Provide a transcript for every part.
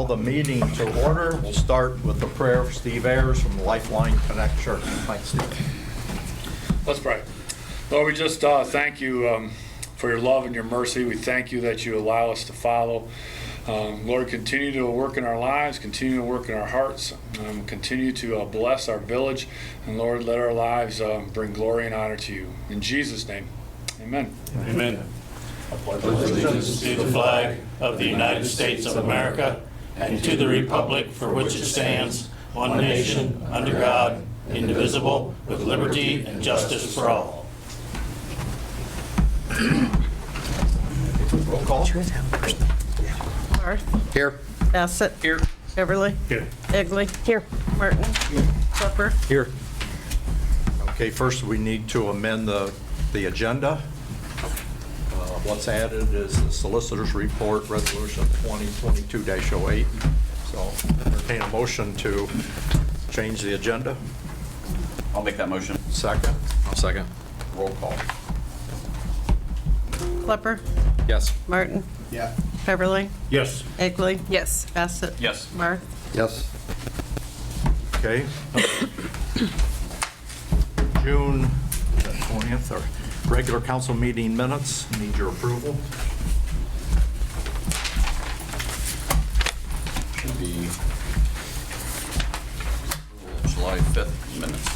call the meeting to order. We'll start with the prayer for Steve Ayers from Lifeline Connect Church. Thanks, Steve. Let's pray. Lord, we just thank you for your love and your mercy. We thank you that you allow us to follow. Lord, continue to work in our lives, continue to work in our hearts, continue to bless our village, and Lord, let our lives bring glory and honor to you. In Jesus' name, amen. Amen. I pledge allegiance to the flag of the United States of America and to the republic for which it stands, one nation, under God, indivisible, with liberty and justice for all. Roll call. Barth. Here. Bassett. Here. Beverly. Here. Egley. Here. Martin. Klepper. Here. Okay, first we need to amend the agenda. What's added is the Solicitor's Report, Resolution 2022-08. So entertain a motion to change the agenda. I'll make that motion. Second. I'll second. Roll call. Klepper. Yes. Martin. Yeah. Beverly. Yes. Egley. Yes. Bassett. Yes. Barth. Yes. Okay. June 20th, or regular council meeting minutes, need your approval. Should be July 5th minutes.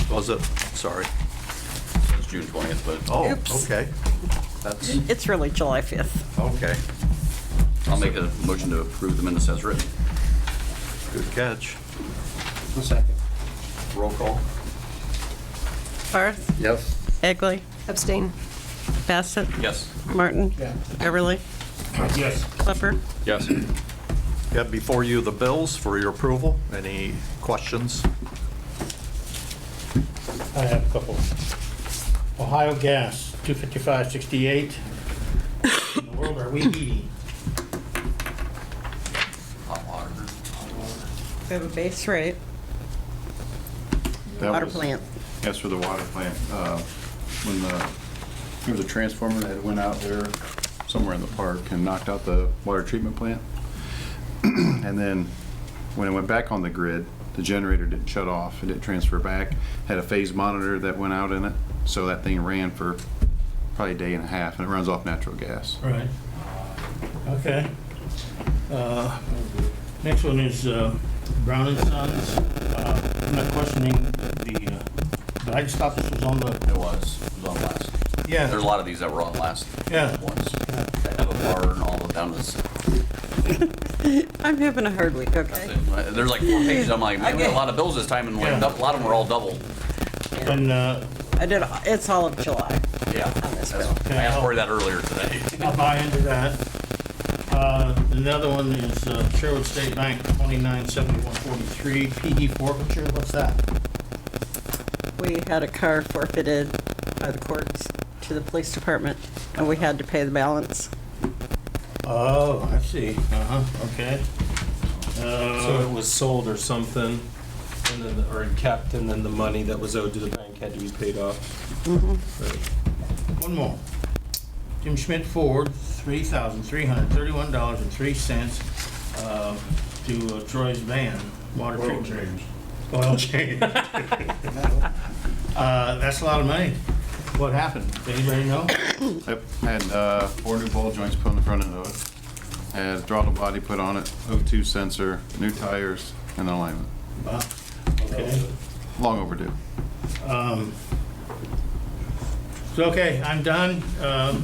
Was it? Sorry. It's June 20th, but Oh, Oops. okay. That's, It's really July 5th. okay. I'll make a motion to approve the minutes as written. Good catch. Second. Roll call. Barth. Yes. Egley. Abstain. Bassett. Yes. Martin. Beverly. Yes. Klepper. Yes. You have before you the bills for your approval. Any questions? I have a couple. Ohio Gas, $255.68. In the world are we eating? Hot water. We have a base rate. That Water was- plant. That's for the water plant. When there was a transformer that went out there somewhere in the park and knocked out the water treatment plant. And then when it went back on the grid, the generator didn't shut off. It didn't transfer back. Had a phase monitor that went out in it. So that thing ran for probably a day and a half, and it runs off natural gas. Right. Okay. Next one is Brown and Sons. I'm not questioning but I just thought this was on the, It was on last. yeah. There's a lot of these that were on last Yeah. ones. That have a bar and all the down to this. I'm having a hard week, okay? There's like 4 pages. I'm like, man, we had a lot of bills this time, and like Yeah. a lot of them were all double. And I did, it's all of July Yeah. on this bill. I asked for that earlier today. I'll buy into that. Another one is Sherwood State Bank, 297143, PD forfeiture. What's that? We had a car forfeited by the courts to the police department, and we had to pay the balance. Oh, I see. Okay. So it was sold or something, and then, or kept, and then the money that was owed to the bank had to be paid off. Right. One more. Jim Schmidt Ford, $3,331.03 to Troy's van, water treatment. Oil change. That's a lot of money. What happened? Does anybody know? Yep. Had 4 new ball joints put on the front end of it. Had throttle body put on it, O2 sensor, new tires, and alignment. Wow. Okay. Long overdue. So, okay, I'm done.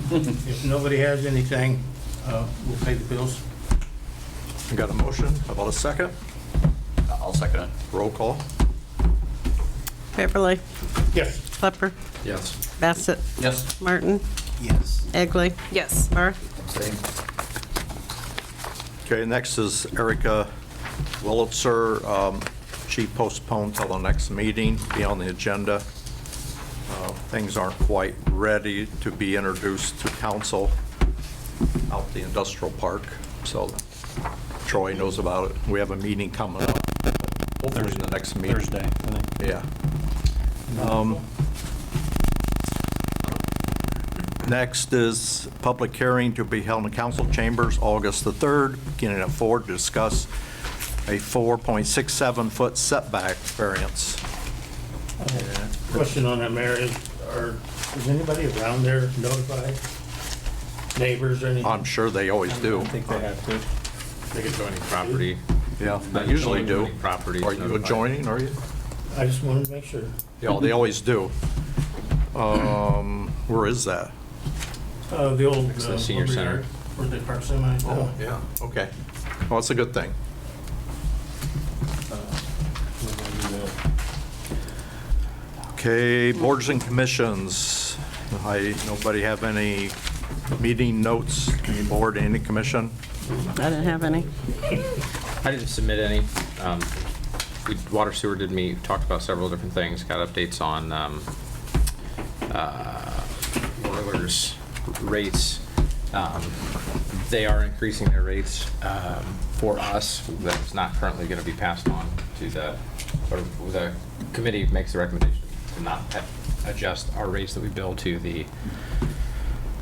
If nobody has anything, we'll pay the bills. You got a motion? How about a second? I'll second it. Roll call. Beverly. Yes. Klepper. Yes. Bassett. Yes. Martin. Yes. Egley. Yes. Barth. Okay, next is Erica Willitzer. She postponed till the next meeting, be on the agenda. Things aren't quite ready to be introduced to council out the industrial park, so Troy knows about it. We have a meeting coming up, hopefully the next meeting. Thursday, I think. Yeah. Next is public hearing to be held in council chambers August the 3rd, beginning at 4, to discuss a 4.67-foot setback variance. Question on that, Mayor, is anybody around there notified? Neighbors or anything? I'm sure they always do. I think they have to. Like adjoining property. Yeah, they usually do. Adjoining property. Are you adjoining, are you? I just wanted to make sure. Yeah, they always do. Where is that? The old. Next to the senior lumberyard, center. Where they park semi. Yeah, okay. Well, that's a good thing. Okay, boards and commissions. Nobody have any meeting notes, any board, any commission? I didn't have any. I didn't submit any. Water sewer did meet, talked about several different things, got updates on boilers, rates. They are increasing their rates for us. That's not currently going to be passed on to the committee makes the recommendation to not adjust our rates that we bill to the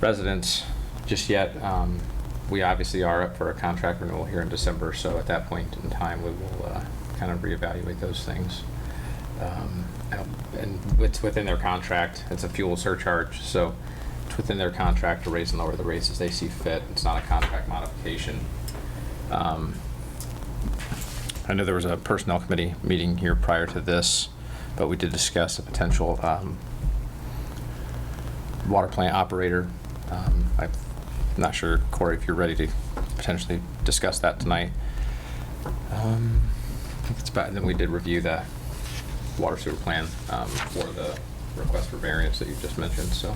residents just yet. We obviously are up for a contract renewal here in December, so at that point in time, we will kind of reevaluate those things. And it's within their contract. It's a fuel surcharge, so it's within their contract to raise and lower the rates as they see fit. It's not a contract modification. I know there was a personnel committee meeting here prior to this, but we did discuss a potential water plant operator. I'm not sure, Corey, if you're ready to potentially discuss that tonight. I think it's about, and then we did review the water sewer plan for the request for variance that you just mentioned, so.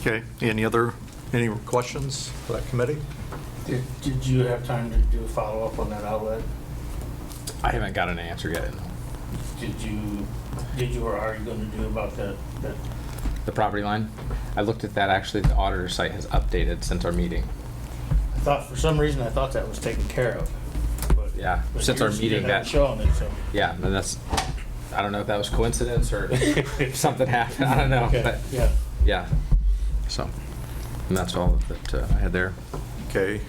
Okay, any questions for that committee? Did you have time to do a follow-up on that outlet? I haven't got an answer yet. No. Did you or are you going to do about that? The property line, I looked at that, actually the auditor site has updated since our meeting. I thought, for some reason, I thought that was taken care of. But- Yeah, but since our yours, meeting you haven't that- shown it, so. Yeah, and that's, I don't know if that was coincidence or if something happened, I don't know, Okay, but yeah. yeah. So, and that's all that I had there. Okay.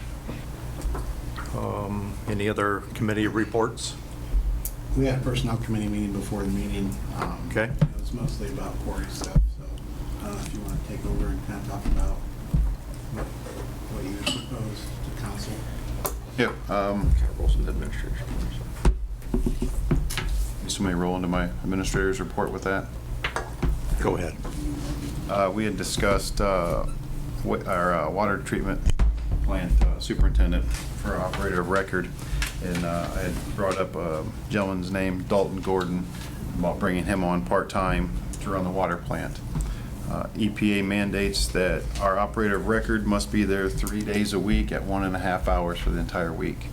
Any other committee reports? We had a personnel committee meeting before the meeting. Okay. It was mostly about Corey's stuff, so I don't know if you want to take over and kind of talk about what you would propose to council. Yep. Rules and administration. Somebody roll into my administrator's report with that. Go ahead. We had discussed our water treatment plant superintendent for our operator of record, and I had brought up a gentleman's name, Dalton Gordon, about bringing him on part-time to run the water plant. EPA mandates that our operator of record must be there 3 days a week at 1.5 hours for the entire week.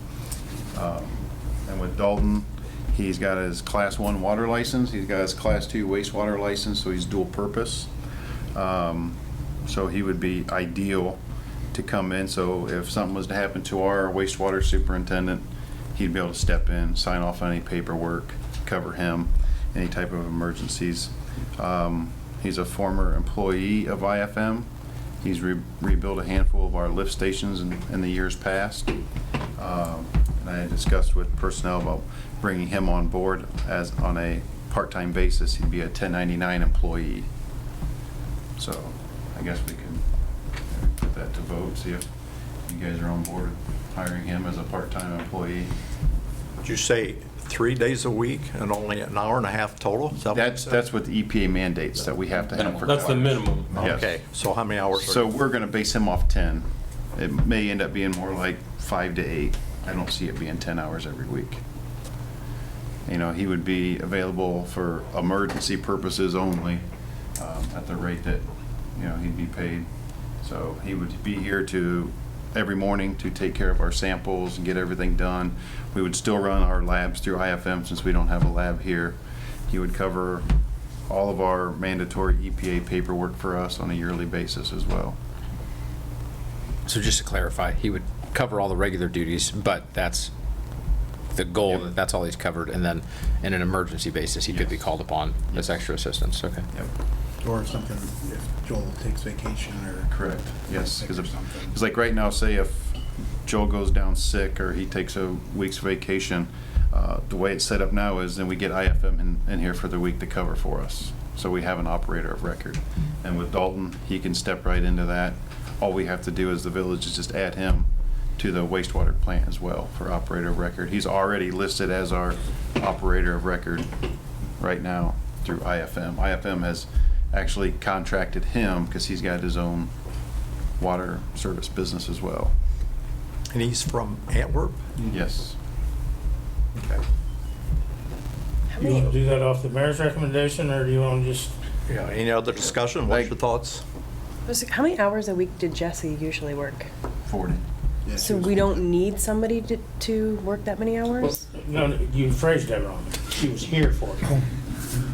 And with Dalton, he's got his Class 1 water license, he's got his Class 2 wastewater license, so he's dual purpose. So he would be ideal to come in, so if something was to happen to our wastewater superintendent, he'd be able to step in, sign off on any paperwork, cover him, any type of emergencies. He's a former employee of IFM. He's rebuilt a handful of our lift stations in the years past. And I had discussed with personnel about bringing him on board as on a part-time basis. He'd be a 1099 employee. So I guess we can put that to vote, see if you guys are on board hiring him as a part-time employee. Did you say 3 days a week and only an hour and a half total? Is that what you said? That's what the EPA mandates that we have to have. for That's the water. minimum. Yes. Okay, so how many hours? So we're gonna base him off 10. It may end up being more like 5 to 8. I don't see it being 10 hours every week. You know, he would be available for emergency purposes only, at the rate that, you know, he'd be paid. So he would be here every morning to take care of our samples and get everything done. We would still run our labs through IFM since we don't have a lab here. He would cover all of our mandatory EPA paperwork for us on a yearly basis as well. So just to clarify, he would cover all the regular duties, but that's the goal, Yep. that's all he's covered, and then in an emergency basis, he could be called upon as extra assistance, okay. Yep. Or something, if Joel takes vacation or. Correct, yes, sick because or something. it's like right now, say if Joel goes down sick or he takes a week's vacation, the way it's set up now is then we get IFM in here for the week to cover for us. So we have an operator of record. And with Dalton, he can step right into that. All we have to do as the village is just add him to the wastewater plant as well for operator of record. He's already listed as our operator of record right now through IFM. IFM has actually contracted him because he's got his own water service business as well. And he's from Antwerp? Yes. Okay. You want to do that off the mayor's recommendation, or do you want to just? Yeah, any other discussion? What's your thoughts? How many hours a week did Jesse usually work? 40. Yeah, she So was- we don't need somebody to work that many hours? No, you phrased that wrong. She was here for it.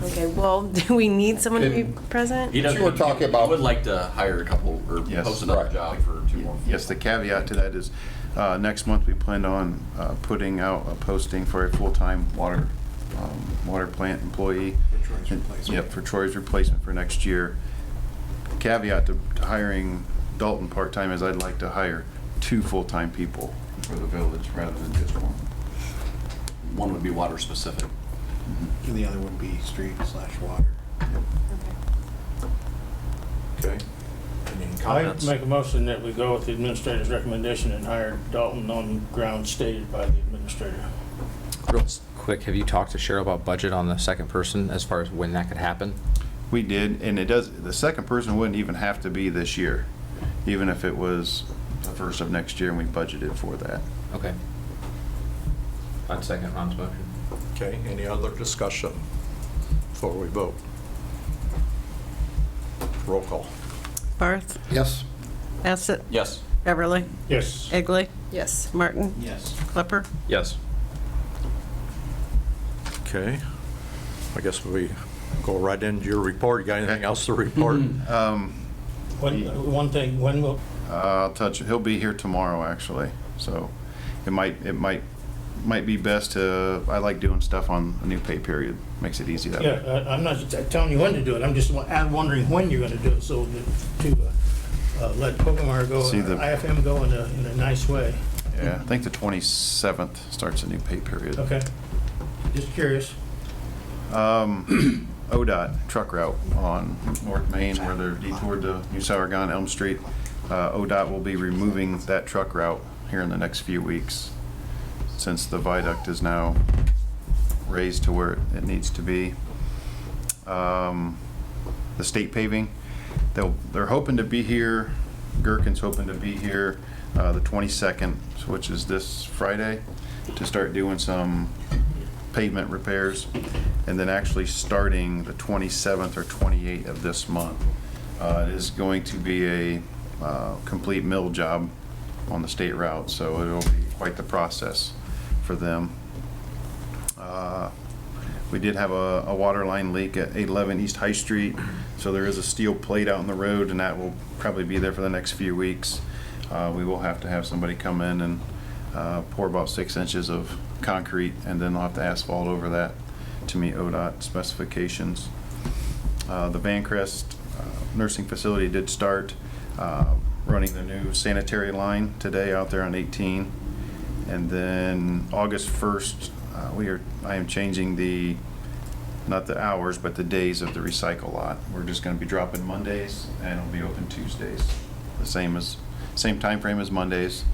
Okay, well, do we need someone to be present? He doesn't. You were talking about- Would like to hire a couple, or Yes. post another Right. job for 2 more. Yes, the caveat to that is, next month we plan on putting out a posting for a full-time water plant employee. For Troy's replacement. Yep, for Troy's replacement for next year. Caveat to hiring Dalton part-time is I'd like to hire 2 full-time people for the village rather than just one. One would be water specific. And the other would be street/water. Okay. Any I comments? make a motion that we go with the administrator's recommendation and hire Dalton on ground stated by the administrator. Real quick, have you talked to Cheryl about budget on the second person as far as when that could happen? We did, and the second person wouldn't even have to be this year, even if it was the first of next year and we budgeted for that. Okay. I'd second Ron's motion. Okay, any other discussion before we vote? Roll call. Barth, Yes. Bassett, Yes. Beverly, Yes. Egley, Yes. Martin, Yes. Klepper. Yes. Okay, I guess we go right into your report. You got anything else to report? One thing, when will, He'll be here tomorrow, actually, so it might be best to, I like doing stuff on a new pay period, makes it easy that way. yeah, I'm not telling you when to do it, I'm just wondering when you're going to do it, so to let Pokemar go, See the- IFM go in a nice way. Yeah, I think the 27th starts a new pay period. Okay, just curious. ODOT truck route on North Main where they're detoured to New Sauergon, Elm Street. ODOT will be removing that truck route here in the next few weeks since the viaduct is now raised to where it needs to be. The state paving, they're hoping to be here, Gherkin's hoping to be here the 22nd, which is this Friday, to start doing some pavement repairs, and then actually starting the 27th or 28th of this month. It is going to be a complete mill job on the state route, so it'll be quite the process for them. We did have a water line leak at 811 East High Street, so there is a steel plate out in the road, and that will probably be there for the next few weeks. We will have to have somebody come in and pour about 6 inches of concrete, and then they'll have to asphalt over that to meet ODOT specifications. The Vancrest nursing facility did start running the new sanitary line today out there on 18. And then August 1st, I am changing not the hours, but the days of the recycle lot. We're just going to be dropping Mondays, and it'll be open Tuesdays. The same time frame as Mondays.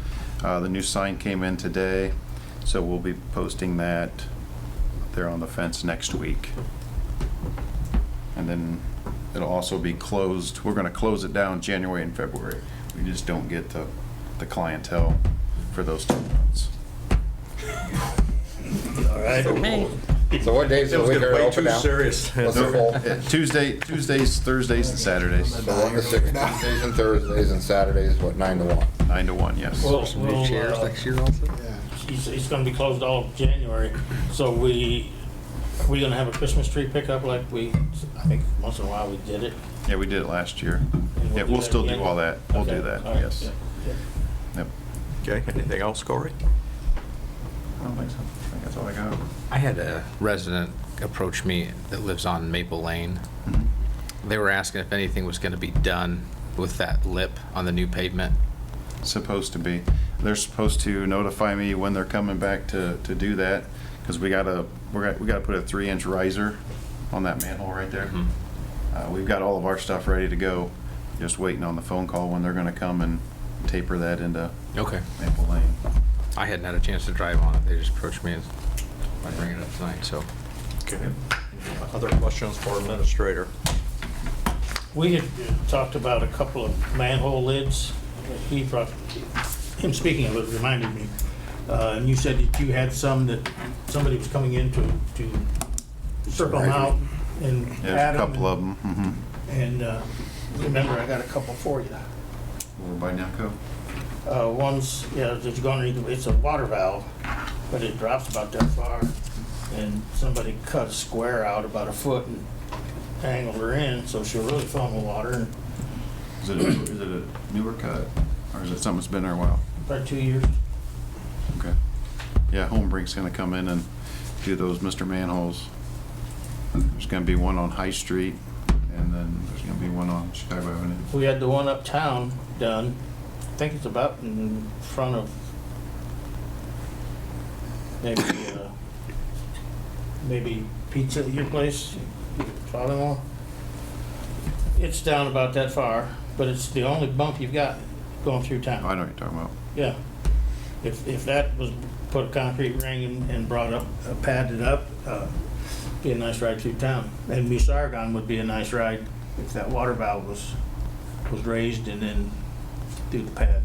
The new sign came in today, so we'll be posting that there on the fence next week. And then it'll also be closed. We're going to close it down January and February. We just don't get the clientele for those 2 months. All right. Me. So what days of the week are they open now? serious. What's the full? Tuesdays, Thursdays, and Saturdays. So 1 to 6, Tuesdays and Thursdays, and Saturdays, what, 9 to 1? 9 to 1, yes. We'll, Year also? Yeah. It's going to be closed all of January, so are we going to have a Christmas tree pickup like I think once in a while we did it? Yeah, we did it last year. And Yeah, do we'll that still do again? all that. We'll Okay, do that, all right, yes. yeah. Yep. Okay, anything else, Corey? I don't think so. I think that's all I got. I had a resident approach me that lives on Maple Lane. They were asking if anything was going to be done with that lip on the new pavement. Supposed to be. They're supposed to notify me when they're coming back to do that, because we gotta put a 3-inch riser on that manhole right there. We've got all of our stuff ready to go, just waiting on the phone call when they're gonna come and taper that into Okay. Maple Lane. I hadn't had a chance to drive on it. They just approached me by bringing it up tonight, so. Okay. Other questions for Administrator? We had talked about a couple of manhole lids. He brought, him speaking of it reminded me. And you said that you had some that somebody was coming in to circle them out and There's add a them. couple of them. And remember, I got a couple for you. Over by Nelco. One's, it's going, it's a water valve, but it drops about that far. And somebody cut a square out about a foot and angled her in, so she'll really fill in with water. And Is it a newer cut, or is it something that's been there a while? about 2 years. Okay. Yeah, Homebrink's gonna come in and do those Mr. Manholes. There's gonna be one on High Street, and then there's gonna be one on Chicago Avenue. We had the one uptown done. I think it's about in front of maybe pizza at your place, your father-in-law. It's down about that far, but it's the only bump you've got going through town. Oh, I know what you're talking about. Yeah. If that was put a concrete ring and brought up, padded up, be a nice ride through town. And Musargon would be a nice ride if that water valve was raised and then do the pad.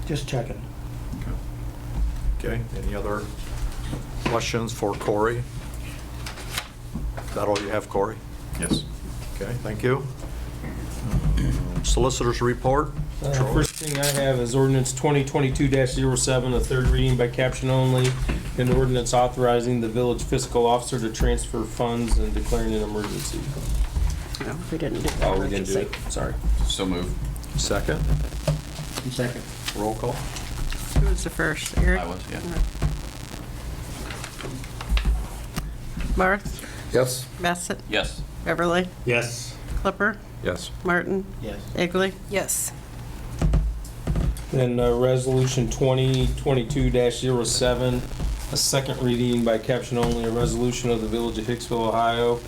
Just checking. Okay, any other questions for Corey? Is that all you have, Corey? Yes. Okay, thank you. Solicitor's report. First thing I have is ordinance 2022-07, a third reading by caption only, an ordinance authorizing the village fiscal officer to transfer funds and declaring an emergency. No, we didn't do that. Oh, we didn't do it, sorry. So moved. Second, Second. roll call. Who was the first? Eric? I was, yeah. Barth? Yes. Bassett? Yes. Beverly? Yes. Clipper? Yes. Martin? Yes. Egley? Yes. Then resolution 2022-07, a second reading by caption only, a resolution of the village of Hicksville, Ohio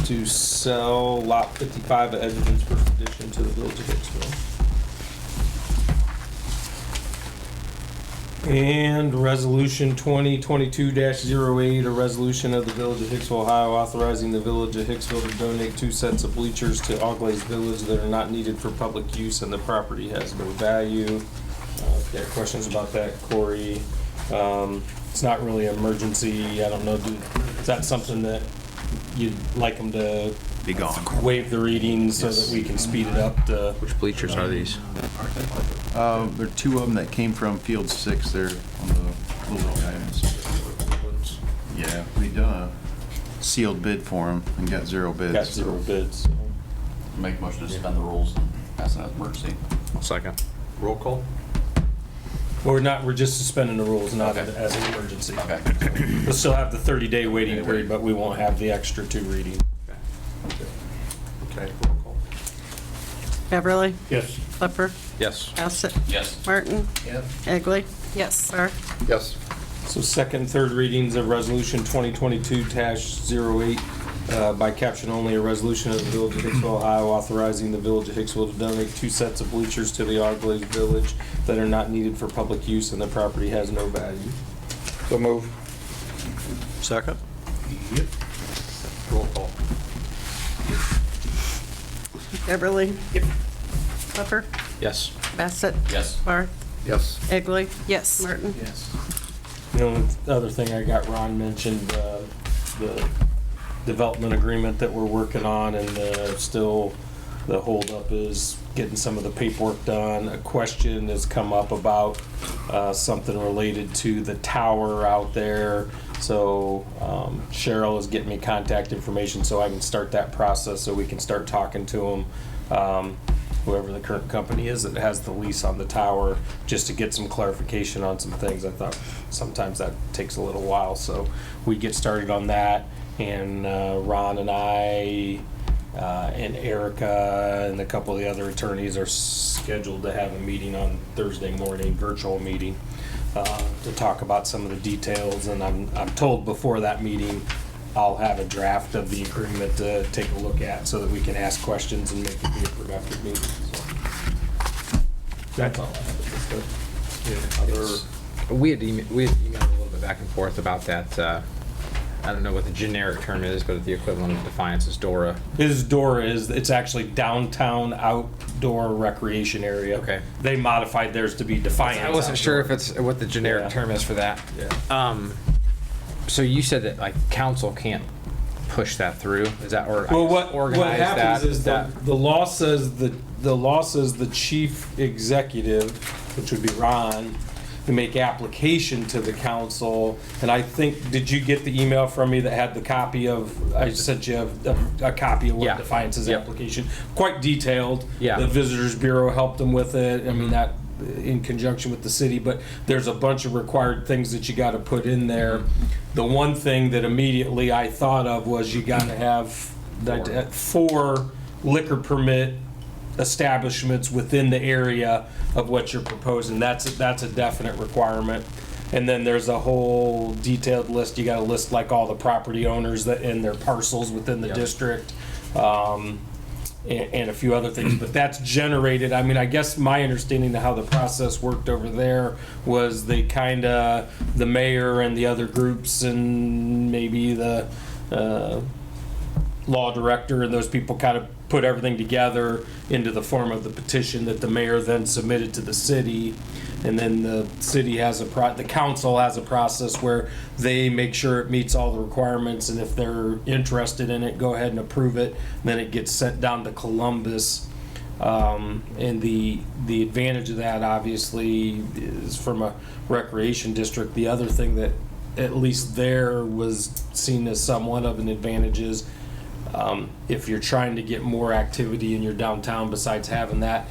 to sell lot 55 at Edgerton's First Edition to the village of Hicksville. And resolution 2022-08, a resolution of the village of Hicksville, Ohio authorizing the village of Hicksville to donate 2 sets of bleachers to Auglaize Village that are not needed for public use and the property has no value. If you have questions about that, Corey. It's not really an emergency. I don't know, is that something that you'd like them to Be gone. waive the reading so that we can speed it up to? Which bleachers are these? There are 2 of them that came from Field 6 there on the little guys. Yeah, we done a sealed bid for them and got 0 bids. Got 0 bids. So. Make a motion to suspend the rules and pass it as emergency. Second. Roll call. We're just suspending the rules, not Okay. as an emergency. Okay. We'll still have the 30-day waiting period, but we won't have the extra 2 readings. Okay, roll call. Beverly? Yes. Clipper? Yes. Bassett? Yes. Martin? Yes. Egley? Yes. Barth? Yes. So second and third readings of resolution 2022-08 by caption only, a resolution of the village of Hicksville, Ohio authorizing the village of Hicksville to donate 2 sets of bleachers to the Auglaize Village that are not needed for public use and the property has no value. So move. Second? Yep. Roll call. Beverly? Yep. Clipper? Yes. Bassett? Yes. Barth? Yes. Egley? Yes. Martin? Yes. The only other thing I got, Ron mentioned, the development agreement that we're working on, and still the holdup is getting some of the paperwork done. A question has come up about something related to the tower out there. So Cheryl is getting me contact information so I can start that process, so we can start talking to them. Whoever the current company is that has the lease on the tower, just to get some clarification on some things. I thought sometimes that takes a little while, so we get started on that. and Ron and I and Erica and a couple of the other attorneys are scheduled to have a meeting on Thursday morning, virtual meeting, to talk about some of the details. And I'm told before that meeting, I'll have a draft of the agreement to take a look at so that we can ask questions and make it be a productive meeting. So that's all I have. We had emailed a little bit back and forth about that. I don't know what the generic term is, but the equivalent of Defiance is DORA. His DORA it's actually downtown outdoor recreation area. Okay. They modified theirs to be Defiance. I wasn't sure if it's what the generic Yeah. term is for that. Yeah. So you said that like council can't push that through? Is that or Well, what organize happens that? is the law says the chief executive, which would be Ron, to make application to the council. And I think, did you get the email from me that had the copy of? I sent you a copy of what Yeah. Defiance's Yep. application, quite detailed. Yeah. The Visitors Bureau helped them with it. I mean that in conjunction with the city, but there's a bunch of required things that you got to put in there. The one thing that immediately I thought of was you got to have 4 liquor permit establishments within the area of what you're proposing. That's a definite requirement. And then there's a whole detailed list. You got to list like all the property owners that in their parcels within the Yep. district. And a few other things, but that's generated. I mean, I guess my understanding of how the process worked over there was the mayor and the other groups and maybe the law director and those people kind of put everything together into the form of the petition that the mayor then submitted to the city. And then the city has the council has a process where they make sure it meets all the requirements, and if they're interested in it, go ahead and approve it. Then it gets sent down to Columbus. And the advantage of that obviously is from a recreation district. The other thing that at least there was seen as somewhat of an advantage is if you're trying to get more activity in your downtown besides having that,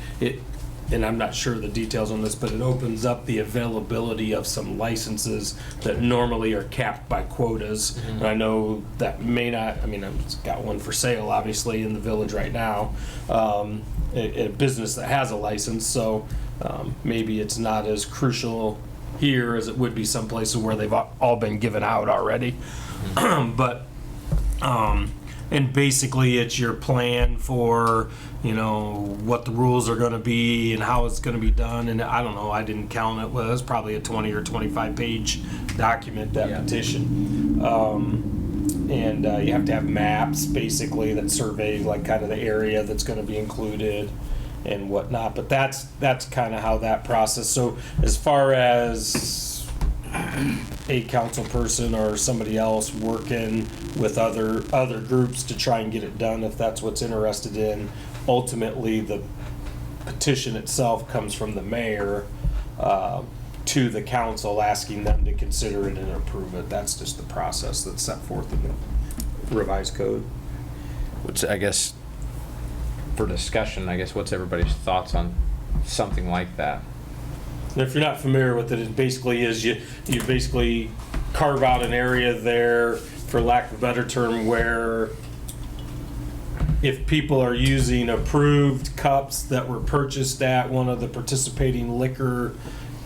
and I'm not sure the details on this, but it opens up the availability of some licenses that normally are capped by quotas. Mm-hmm. And I know that may not, I mean, I've got one for sale, obviously, in the village right now, a business that has a license, so maybe it's not as crucial here as it would be some places where they've all been given out already. But and basically it's your plan for, what the rules are going to be and how it's going to be done. And I don't know, I didn't count it. Well, it was probably a 20 or 25 page document, that petition. And you have to have maps basically that survey like kind of the area that's going to be included and whatnot. But that's kind of how that process. So as far as a council person or somebody else working with other groups to try and get it done, if that's what's interested in. Ultimately, the petition itself comes from the mayor to the council, asking them to consider it and approve it. That's just the process that's set forth in the revised code. Which I guess for discussion, what's everybody's thoughts on something like that? And if you're not familiar with it, it basically is you basically carve out an area there, for lack of a better term, where if people are using approved cups that were purchased at one of the participating liquor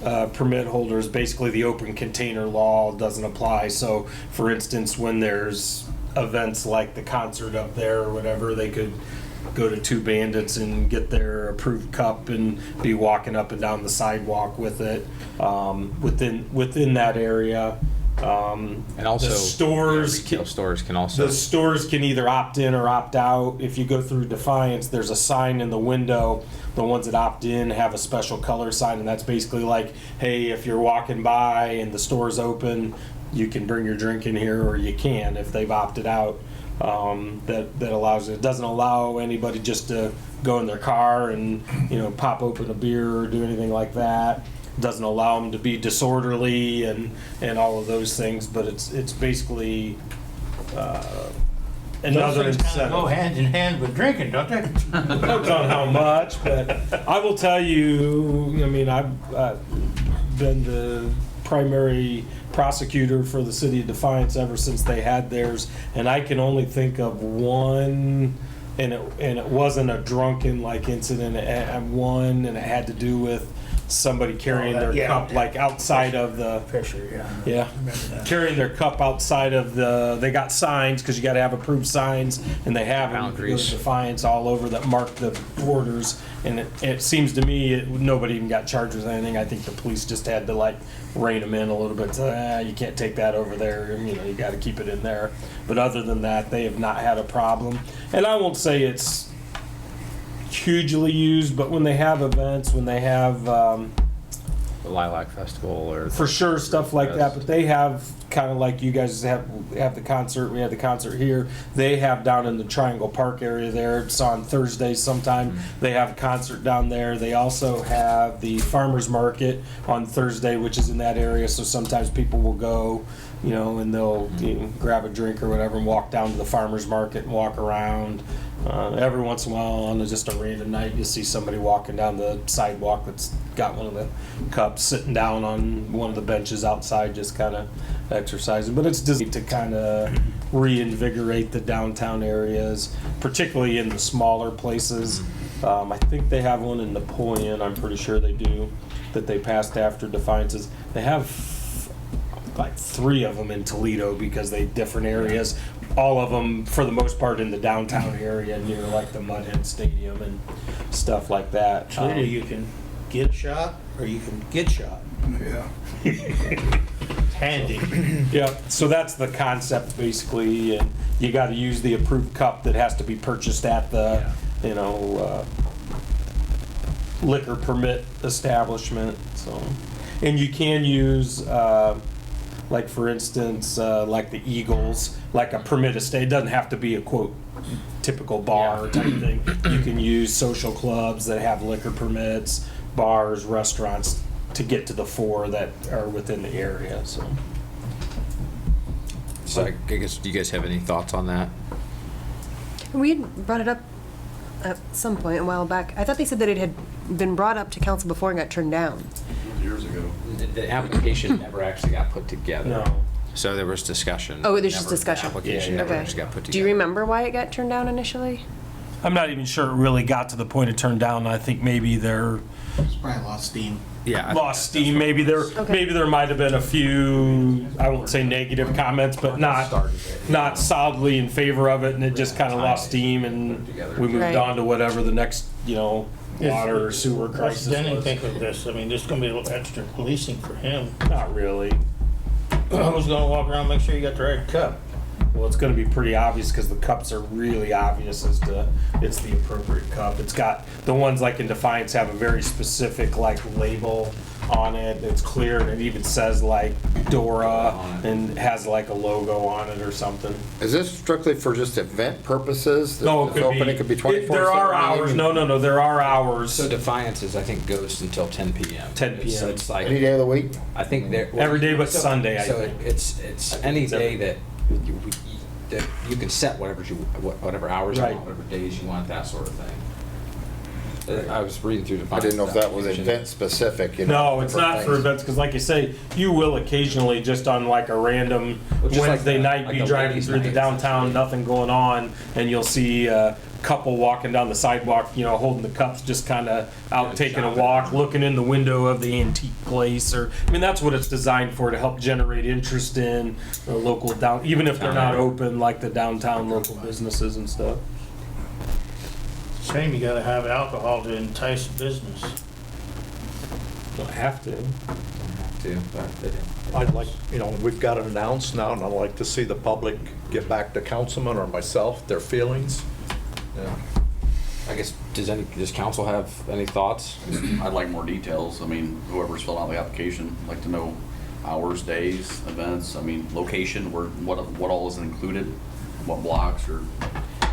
permit holders, basically the open container law doesn't apply. So, for instance, when there's events like the concert up there or whatever, they could go to Two Bandits and get their approved cup and be walking up and down the sidewalk with it within that area. And also, the stores retail stores can also. The stores can either opt in or opt out. If you go through Defiance, there's a sign in the window. The ones that opt in have a special color sign, and that's basically like, hey, if you're walking by and the store's open, you can bring your drink in here, or you can if they've opted out. That allows it. It doesn't allow anybody just to go in their car and pop open a beer or do anything like that. It doesn't allow them to be disorderly and all of those things. But it's basically another incentive. Go hand in hand with drinking, don't they? Depends on how much, but I will tell you. I mean, I've been to primary prosecutor for the city of Defiance ever since they had theirs, and I can only think of one, and it wasn't a drunken like incident. One, and it had to do with somebody carrying their cup like outside of the Fisher, yeah, carrying their cup outside of the. They got signs because you got to have approved signs, and they have them. Boundaries. Defiance all over that mark the borders, and it seems to me nobody even got charged with anything. I think the police just had to like rein them in a little bit. You can't take that over there. You know, you got to keep it in there. But other than that, they have not had a problem. And I won't say it's hugely used, but when they have events, when they have The Lilac Festival or. for sure stuff like that, but they have kind of like you guys have the concert. We had the concert here. They have down in the Triangle Park area there. It's on Thursdays sometime. They have a concert down there. They also have the farmers market on Thursday, which is in that area. So sometimes people will go, you know, and they'll grab a drink or whatever and walk down to the farmers market and walk around. Every once in a while on just a random night, you'll see somebody walking down the sidewalk that's got one of the cups sitting down on one of the benches outside just kind of exercising. But it's designed to kind of reinvigorate the downtown areas, particularly in the smaller places. I think they have one in Napoleon, I'm pretty sure they do, that they passed after Defiances. They have like 3 of them in Toledo because they different areas. All of them, for the most part, in the downtown area near like the Mudhead Stadium and stuff like that. Toledo, you can get shot or you can get shot. Yeah. Handy. Yeah, so that's the concept basically, and you got to use the approved cup that has to be purchased at the, you know, liquor permit establishment. So, and you can use, like for instance, like the Eagles, like a permit estate. It doesn't have to be a quote typical bar type thing. You can use social clubs that have liquor permits, bars, restaurants to get to the 4 that are within the area. So I guess, do you guys have any thoughts on that? We had brought it up at some point a while back. I thought they said that it had been brought up to council before and got turned down. Years ago. The application never actually got put together. No. So there was discussion. Oh, there's just Never- discussion. The application Yeah, never Okay. actually got put together. Do you remember why it got turned down initially? I'm not even sure it really got to the point of turned down. I think maybe they're It's probably lost steam. Yeah. I- lost steam. Maybe there might have been a few, I won't say negative comments, but not solidly in favor of it, and it just kind of lost steam, and we moved Right. on to whatever the next, you know, water or sewer What's crisis Denny was. think of this? I mean, there's gonna be a little extra policing for him. Not really. Who's gonna walk around and make sure you got the right cup? Well, it's going to be pretty obvious because the cups are really obvious as to it's the appropriate cup. It's got the ones like in Defiance have a very specific like label on it. It's clear and it even says like Dora and has like a logo on it or something. Is this strictly for just event purposes? No, It's open, it could be 24/7? There are hours. No. There are hours. So Defiance is, I think, goes until 10 p.m. 10 p.m. So it's like, Any day of the week? I think they're. Every day but Sunday, I So think. it's any day that you can set whatever hours you Right. want, whatever days you want, that sort of thing. I was reading through I Defiance. didn't know if that was application. event specific. You know, No, it's different not for things. events, because like you say, you will occasionally just on like a random Well, just like Wednesday the- night like be the driving ladies' through the night, downtown, nothing going on, and you'll see a couple walking down the sidewalk, you know, holding the cups, just kind of out Yeah, taking a shopping. walk, looking in the window of the antique place, or, I mean, that's what it's designed for, to help generate interest in the local down, even if they're not open, like the downtown local businesses and stuff. Shame you gotta have alcohol to entice business. Don't have to. Too, but they do. I'd like, you know, we've got it announced now, and I'd like to see the public get back to councilman or myself, their feelings. Yeah. I guess, does council have any thoughts? I'd like more details. I mean, whoever's filling out the application, I'd like to know hours, days, events, I mean, location, where, what all is included, what blocks or.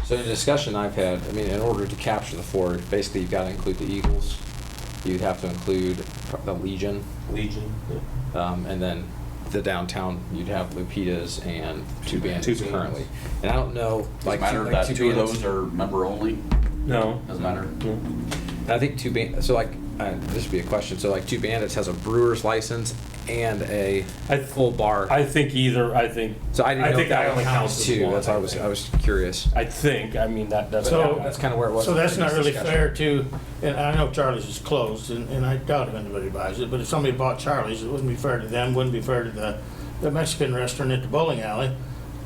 So in the discussion I've had, I mean, in order to capture the 4, basically you've got to include the Eagles. You'd have to include the Legion. And then the downtown, you'd have Lupita's and two bands currently. And I don't know, Doesn't matter that 2 of bands- those are member only? No. Doesn't matter? And I think 2 bands, so like this would be a question, so like Two Bandits has a brewer's license and a full bar. I think either, So I didn't know if that only counts as too, one, that's why I was curious. I think, I mean, that's. So- That's kind of where it was. So that's not really Discussion. fair to, and I know Charlie's is closed, and I doubt if anybody buys it, but if somebody bought Charlie's, it wouldn't be fair to them, wouldn't be fair to the Mexican restaurant at the bowling alley.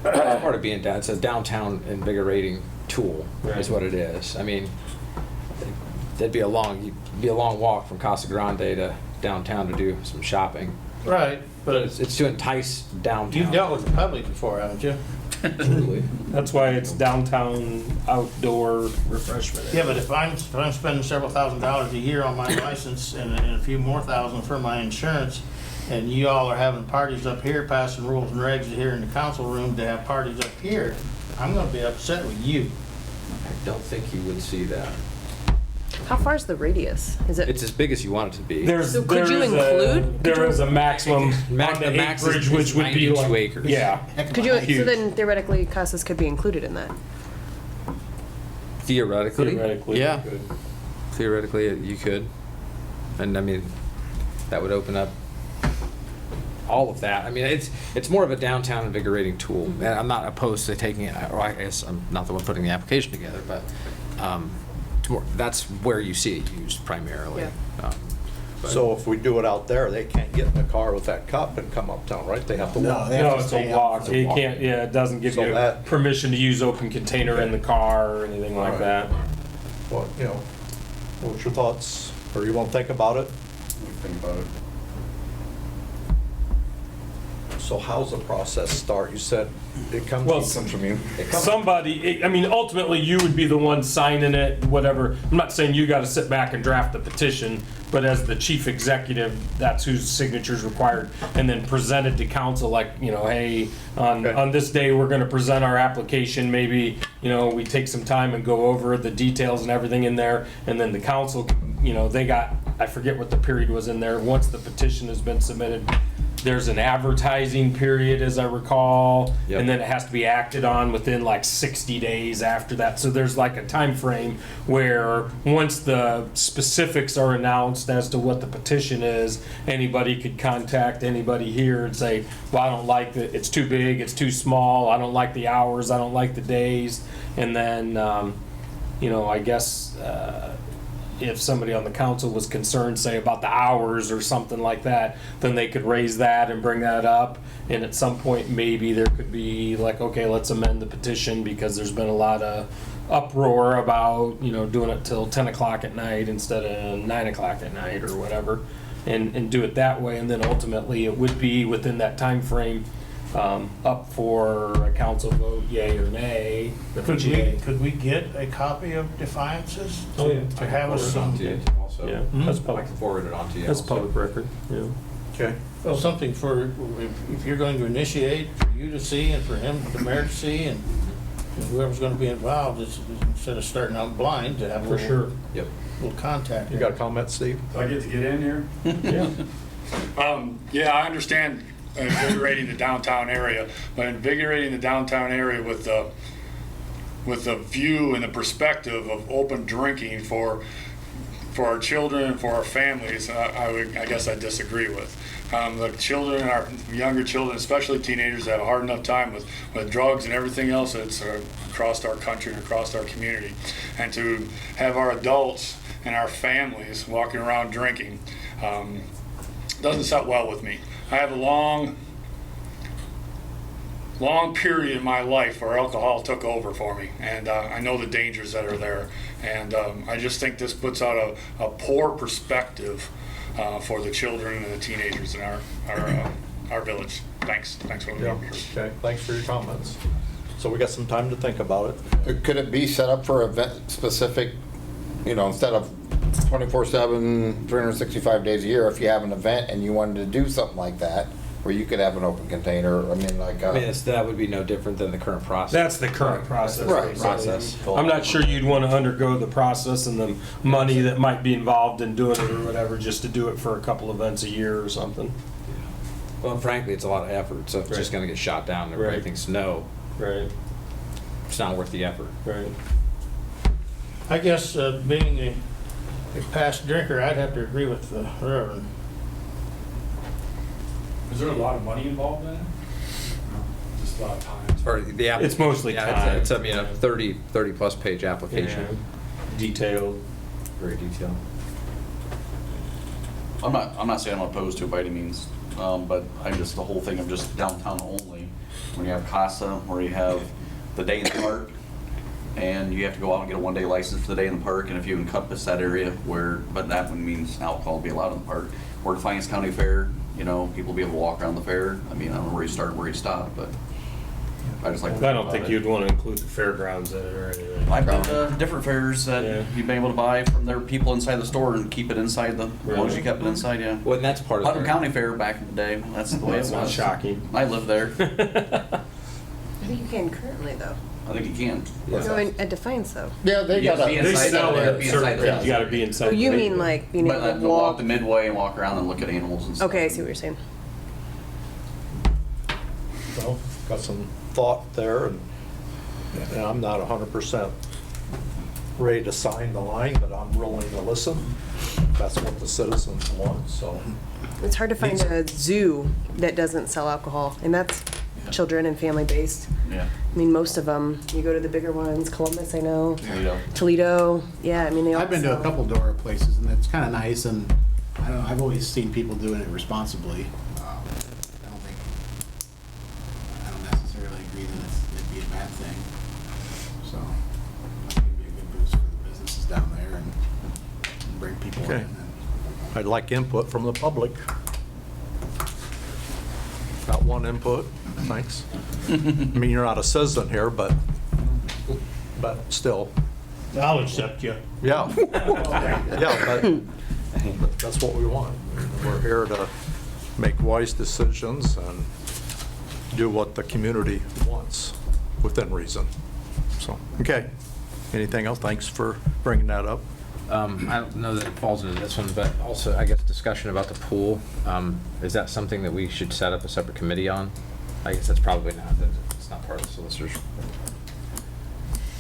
It's part of being down. It's a downtown invigorating tool, is Right. what it is. I mean, it'd be a long walk from Casa Grande to downtown to do some shopping. Right, but It's to entice downtown. you've dealt with the public before, haven't you? Absolutely. That's why it's downtown outdoor refreshment. Yeah, but if I'm spending several $1,000s a year on my license and a few more thousand for my insurance, and you all are having parties up here, passing rules and regs here in the council room to have parties up here, I'm gonna be upset with you. I don't think you would see that. How far is the radius? Is it? It's as big as you want it to be. So could you include- There is a maximum on The the max is acreage, which would be 92 like. acres. Yeah. Could you, so Huge. then theoretically, Casas could be included in that? Theoretically, Theoretically, yeah. you could. Theoretically, you could. And I mean, that would open up all of that. I mean, it's more of a downtown invigorating tool. And I'm not opposed to taking it, or I guess I'm not the one putting the application together, but that's where you see it used primarily. Yeah. But- So if we do it out there, they can't get in the car with that cup and come uptown, right? They have to walk. they have No, to it's stay a out. walk. It's a It walk. can't, yeah, it doesn't give So you that- permission to use open container in the car or anything like Right. that. Well, what's your thoughts? Or you won't think about it? Think about it. So how's the process start? You said it comes. Well, from you. Somebody, I mean, ultimately, you would be the one signing it, whatever. I'm not saying you gotta sit back and draft the petition, but as the chief executive, that's whose signature is required. And then present it to council like, hey, Okay. on this day, we're gonna present our application. Maybe, we take some time and go over the details and everything in there. And then the council, they got, I forget what the period was in there. Once the petition has been submitted, there's an advertising period, as I recall, Yep. and then it has to be acted on within like 60 days after that. So there's like a time frame where once the specifics are announced as to what the petition is, anybody could contact anybody here and say, well, I don't like it, it's too big, it's too small, I don't like the hours, I don't like the days. And then, I guess, if somebody on the council was concerned, say, about the hours or something like that, then they could raise that and bring that up. And at some point, maybe there could be like, okay, let's amend the petition because there's been a lot of uproar about, doing it till 10 o'clock at night instead of 9 o'clock at night or whatever, and do it that way. And then ultimately, it would be within that time frame, up for a council vote, yay or nay. If it's yay. Could we get a copy of defiances Oh, yeah. to have us some, to you also. Yeah, Hmm? that's I public. can forward it on to you. That's also. public record, yeah. Okay. well, something for, if you're going to initiate, for you to see and for him, the mayor to see, and whoever's gonna be involved, instead of starting out blind, to have a For sure. Yep. little contact. You got a comment, Steve? Do I get to get in here? Yeah, I understand invigorating the downtown area, but invigorating the downtown area with the view and the perspective of open drinking for our children and for our families, I guess I disagree with. The children, our younger children, especially teenagers, have a hard enough time with drugs and everything else that's across our country and across our community. And to have our adults and our families walking around drinking doesn't sit well with me. I have a long period in my life where alcohol took over for me, and I know the dangers that are there. And I just think this puts out a poor perspective for the children and the teenagers in our village. Thanks for being here. Okay, thanks for your comments. So we got some time to think about it. Could it be set up for event specific, instead of 24/7, 365 days a year, if you have an event and you wanted to do something like that, where you could have an open container, That would be no different than the current process. That's the current process. Right. basically. Process. I'm not sure you'd want to undergo the process and the money that might be involved in doing it or whatever, just to do it for a couple events a year or something. Well, frankly, it's a lot of effort, so if it's just Right. gonna get shot down and everybody Right. thinks no, Right, it's not worth the effort. right. I guess being If past drinker, I'd have to agree with the Reverend. Is there a lot of money involved in it? Just a lot of time. Or the app- It's mostly yeah, time. It's, I mean, a 30 plus page application. Detailed. Very detailed. I'm not saying I'm opposed to it by any means, but I'm just, the whole thing of just downtown only, when you have CASA, where you have the day in the park, and you have to go out and get a one-day license for the day in the park, and if you encompass that area where, but that one means alcohol will be allowed in the park, or Defiance County Fair, you know, people will be able to walk around the fair. I mean, I don't know where you start, where you stop, but I just like to I think don't about think it. you'd want to include the fairgrounds in it or anything. I've been to different fairs that Yeah. you've been able to buy from their people inside the store and keep it inside the, as long as you kept it inside, yeah. Well, and that's part of Putnam their- County Fair back in the day, that's the way it That's not was. shocking. I lived there. I think you can currently, though. I think you can. No, at Defiance, though. Yeah, they You have got to be a, They inside sell the- it be at inside certain the- things. You gotta be inside. Oh, you the mean vehicle. like being But able like to walk walk? the midway and walk around and look at animals and stuff. Okay, I see what you're saying. Well, got some thought there, and I'm not 100% ready to sign the line, but I'm willing to listen. That's what the citizens want, so. It's hard to find a zoo that doesn't sell alcohol, and that's children and family-based. Yeah. I mean, most of them, you go to the bigger ones, Columbus, I know, Toledo. Toledo, yeah, I mean, they all I've been to a sell. couple Dora places, and it's kind of nice, and I don't know, I've always seen people doing it responsibly. I don't necessarily agree that it'd be a bad thing. So, I think it'd be a good boost for the businesses down there and bring people in. Okay. I'd like input from the public. Got one input, thanks. I mean, you're not a citizen here, but still, I'll accept you. yeah. Yeah, but that's what we want. We're here to make wise decisions and do what the community wants within reason. So, okay. Anything else? Thanks for bringing that up. I don't know that it falls into this one, but also, I guess, discussion about the pool. Is that something that we should set up a separate committee on? I guess that's probably not, it's not part of the solicitor's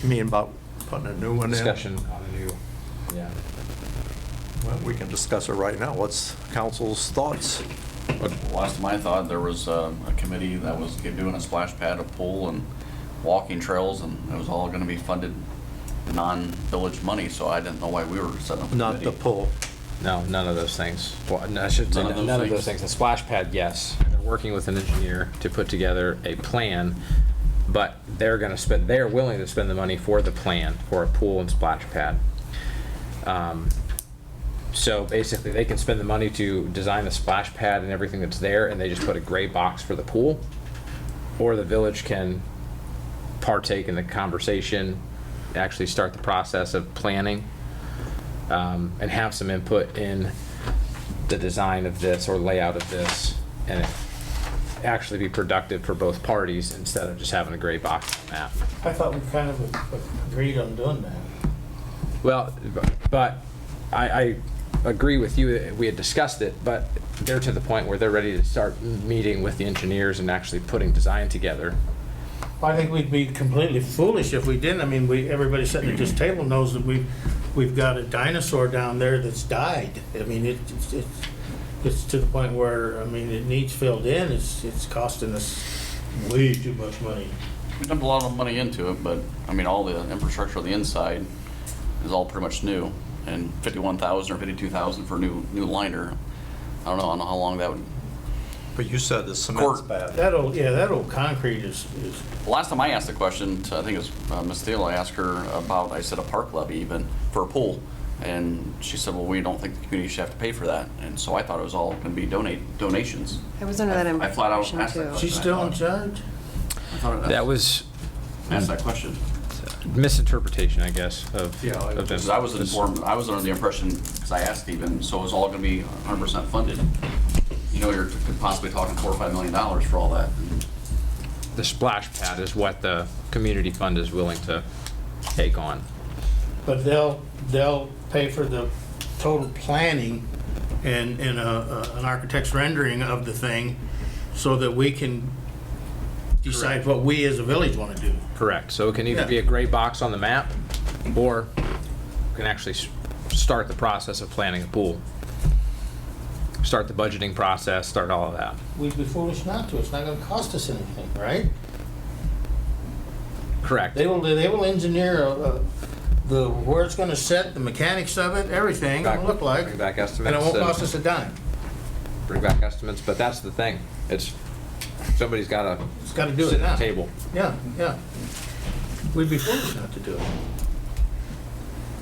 You mean about putting a new one in? discussion on a new, yeah. Well, we can discuss it right now. What's council's thoughts? But last time I thought, there was a committee that was doing a splash pad, a pool, and walking trails, and it was all gonna be funded non-village money, so I didn't know why we were setting up a Not the committee. pool. No, none of those things. Well, no, I should say, None of those none of those things? things. The splash pad, yes. They're working with an engineer to put together a plan, but they're willing to spend the money for the plan, for a pool and splash pad. So basically, they can spend the money to design the splash pad and everything that's there, and they just put a gray box for the pool. Or the village can partake in the conversation, actually start the process of planning, and have some input in the design of this or layout of this, and it actually be productive for both parties instead of just having a gray box on the map. I thought we kind of agreed on doing that. Well, but I agree with you, that we had discussed it, but they're to the point where they're ready to start meeting with the engineers and actually putting design together. I think we'd be completely foolish if we didn't. I mean, everybody sitting at this table knows that we've got a dinosaur down there that's died. I mean, it's to the point where, I mean, it needs filled in. It's costing us way too much money. We dumped a lot of money into it, but, I mean, all the infrastructure on the inside is all pretty much new, and 51,000 or 52,000 for a new liner. I don't know how long that would. But you said the cement's Court. bad. That old concrete is Last time I asked the question, to, I think it was Ms. Steele, I asked her about, I said a park levy even, for a pool. And she said, well, we don't think the community should have to pay for that. And so I thought it was all gonna be donations. I was under that I flat out impression asked that too. question. she's still in charge? I thought That was asked that question. misinterpretation, I guess, of. Yeah, of Because this. I was informed, I was under the impression, because I asked even, so it was all gonna be 100% funded. You know, you're could possibly talking $4 or $5 million for all that. The splash pad is what the community fund is willing to take on. But they'll pay for the total planning and an architect's rendering of the thing so that we can decide what we as a village want to do. Correct. So it can either Yeah. be a gray box on the map, or we can actually start the process of planning a pool. Start the budgeting process, start all of that. We'd be foolish not to. It's not gonna cost us anything, right? Correct. They will engineer where it's gonna set, the mechanics of it, everything, it'll look like. Bring back And estimates. it won't cost us a dime. Bring back estimates, but that's the thing. It's, somebody's gotta It's gotta do sit it at now. the table. Yeah, yeah. We'd be foolish not to do it.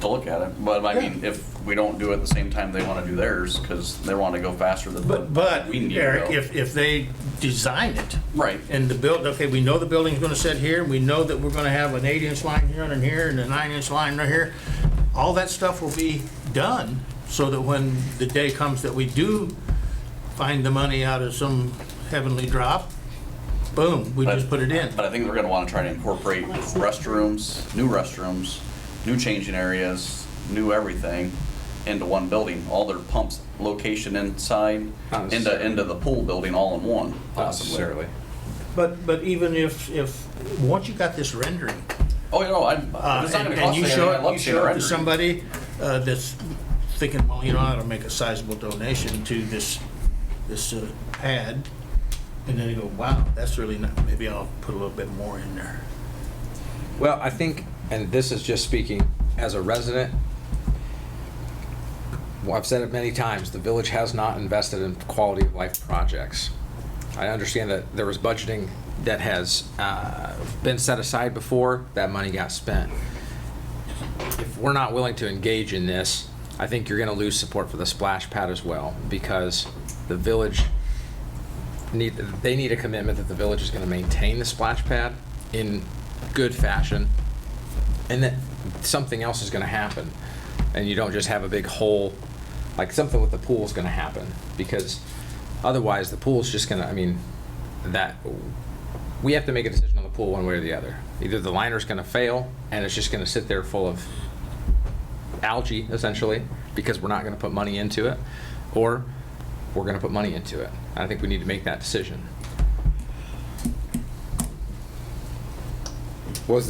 To look at it, but I mean, if we don't do it at the same time they wanna do theirs, cause they wanna go faster than But we need to Eric, go. if they design it, Right, and okay, we know the building's gonna sit here, we know that we're gonna have an 8-inch line here and here, and a 9-inch line right here, all that stuff will be done, so that when the day comes that we do find the money out of some heavenly drop, boom, we just put it in. but I think they're gonna wanna try to incorporate restrooms, new changing areas, new everything into one building, all their pumps, location inside, Not necessarily. into the pool building all in one, Not possibly. necessarily. But even if, once you got this rendering, Oh, you know, it's not gonna and cost you me show anything, I it, love you seeing show a it to rendering. somebody that's thinking, well, you know, I ought to make a sizable donation to this pad, and then you go, wow, that's really not, maybe I'll put a little bit more in there. Well, I think, and this is just speaking as a resident, well, I've said it many times, the village has not invested in quality of life projects. I understand that there was budgeting that has been set aside before, that money got spent. If we're not willing to engage in this, I think you're gonna lose support for the splash pad as well, because the village they need a commitment that the village is gonna maintain the splash pad in good fashion, and that something else is gonna happen, and you don't just have a big hole, like something with the pool is gonna happen, because otherwise the pool's just gonna, I mean, that, we have to make a decision on the pool one way or the other. Either the liner's gonna fail, and it's just gonna sit there full of algae, essentially, because we're not gonna put money into it, or we're gonna put money into it. I think we need to make that decision. Was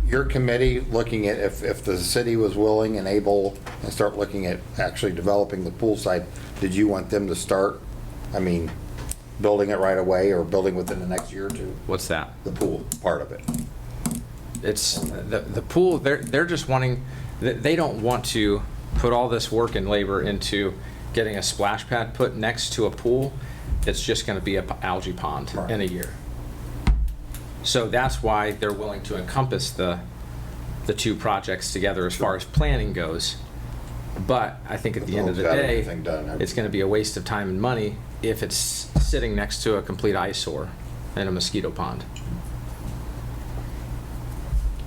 your committee looking at if the city was willing and able and start looking at actually developing the pool site, did you want them to start, I mean, building it right away or building within the next year or two? What's that? The pool part of it. It's, the pool, they're just wanting, they don't want to put all this work and labor into getting a splash pad put next to a pool. It's just gonna be a algae pond in a year. So that's why they're willing to encompass the two projects together as far as planning goes. But I think at the end of the Got day, everything done. it's gonna be a waste of time and money if it's sitting next to a complete eyesore and a mosquito pond.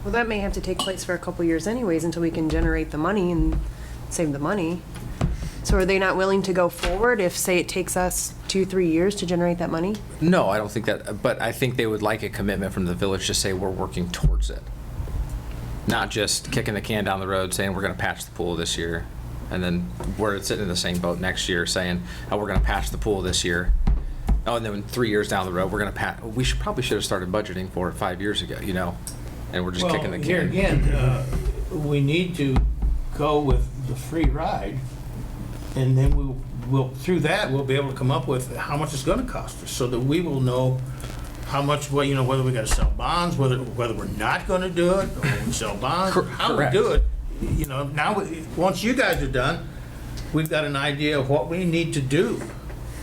Well, that may have to take place for a couple years anyways until we can generate the money and save the money. So are they not willing to go forward if, say, it takes us 2-3 years to generate that money? No, I don't think that, but I think they would like a commitment from the village to say we're working towards it. Not just kicking the can down the road saying we're gonna patch the pool this year, and then we're sitting in the same boat next year saying, oh, we're gonna patch the pool this year. Oh, and then 3 years down the road, we're gonna we probably should have started budgeting for it 5 years ago, you know? And we're just kicking the Well, here can. again, we need to go with the free ride, and then we'll through that, we'll be able to come up with how much it's gonna cost us, so that we will know how much, well, you know, whether we gotta sell bonds, whether we're not gonna do it, or we sell bonds, how we Correct. do it. You know, now, once you guys are done, we've got an idea of what we need to do.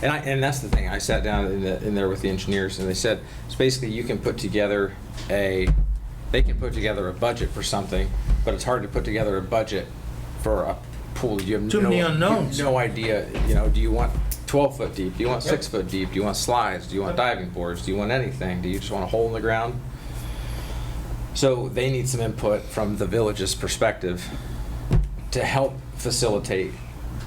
And that's the thing, I sat down in there with the engineers, and they said, it's basically you can put together they can put together a budget for something, but it's hard to put together a budget for a pool. You have Too many unknowns. No idea, you know, do you want 12-foot deep? Do you want 6-foot deep? Do you want slides? Do you want diving boards? Do you want anything? Do you just want a hole in the ground? So they need some input from the village's perspective to help facilitate,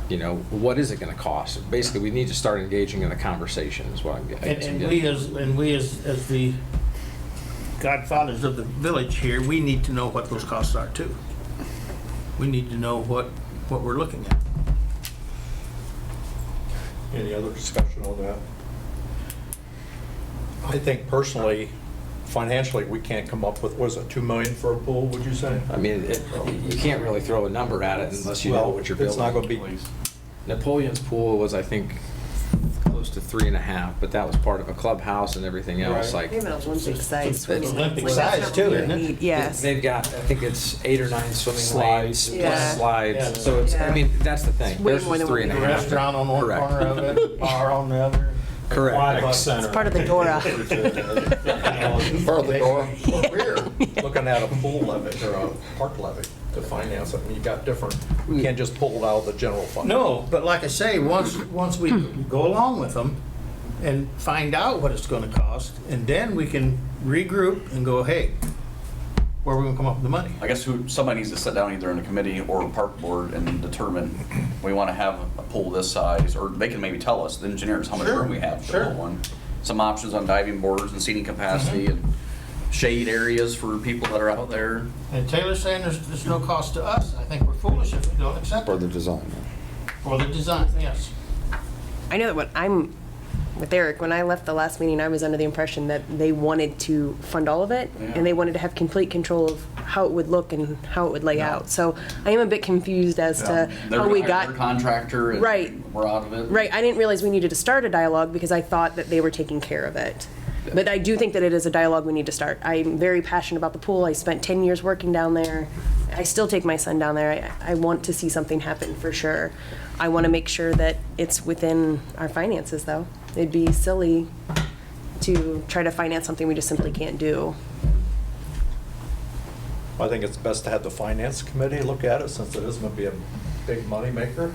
you know, what is it gonna cost? Basically, we need to start engaging in a conversation is what I'm getting. And we as the godfathers of the village here, we need to know what those costs are too. We need to know what we're looking at. Any other discussion on that? I think personally, financially, we can't come up with, was it 2 million for a pool, would you say? I mean, you can't really throw a number at it unless you know Well, what you're building. it's not gonna be, Napoleon's pool was, I think, close to 3.5, but that was part of a clubhouse and everything else, like. Maybe an Olympic size swimming. Olympic Like, that's size not too, really isn't it? neat. Yes. They've got, I think it's 8 or 9 swimming Slides. lanes, Yeah. plus slides, Yeah. so it's, I Yeah. mean, that's the thing. It's way Theirs more was than what we three and a do. half. Restaurant on one Correct. corner of it, bar on the other. Correct. Aquatic center. Part of the Dora. Part of the door. looking at a pool levy or a park levy to finance it, and you got different, we can't just pull it out of the general fund. No, but like I say, once we go along with them and find out what it's gonna cost, and then we can regroup and go, hey, where are we gonna come up with the money? I guess somebody needs to sit down either in a committee or a park board and determine, we want to have a pool this size, or they can maybe tell us, the engineers, how much Sure, room we have for sure. the one. Some options on diving boards and seating capacity and shade areas for people that are out there. And Taylor's saying there's no cost to us. I think we're foolish if we don't accept For it. the design. For the design, yes. I know that what I'm with Eric, when I left the last meeting, I was under the impression that they wanted to fund all of it, Yeah. and they wanted to have complete control of how it would look and how it would lay out. So I am a bit confused as to They're how we their got. contractor and Right. we're out of it. Right, I didn't realize we needed to start a dialogue because I thought that they were taking care of it. But I do think that it is a dialogue we need to start. I'm very passionate about the pool. I spent 10 years working down there. I still take my son down there. I want to see something happen for sure. I want to make sure that it's within our finances, though. It'd be silly to try to finance something we just simply can't do. I think it's best to have the finance committee look at it, since it is gonna be a big moneymaker.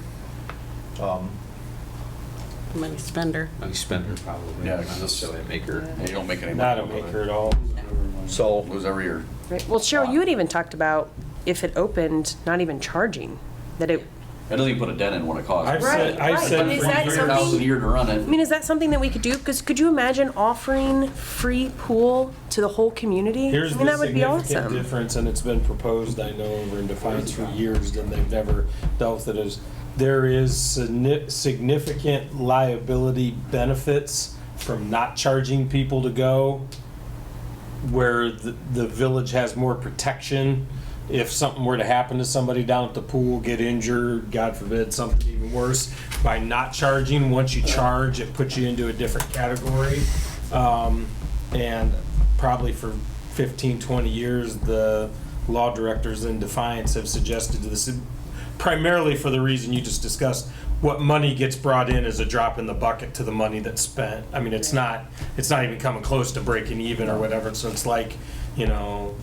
Money spender. Money spender, probably. Yeah, not 'cause it's- necessarily a maker. Yeah, you don't make any Not a money. maker at all. So, Lose every year. Right. Well, Cheryl, you had even talked about if it opened, not even charging, that it, It doesn't even put a dent in what it costs. I've Right, said, I've right. said And is for that years. something- $300,000 a year to run I it. mean, is that something that we could do? Because could you imagine offering free pool to the whole community? Here's I mean, the that would be significant awesome. difference, and it's been proposed, I know, over in Defiance for years, and they've never dealt with it, is there is significant liability benefits from not charging people to go, where the village has more protection. If something were to happen to somebody down at the pool, get injured, God forbid, something even worse, by not charging, once you charge, it puts you into a different category. And probably for 15, 20 years, the law directors in Defiance have suggested to the city, primarily for the reason you just discussed, what money gets brought in is a drop in the bucket to the money that's spent. I mean, it's not even coming close to breaking even or whatever, so it's like, you know,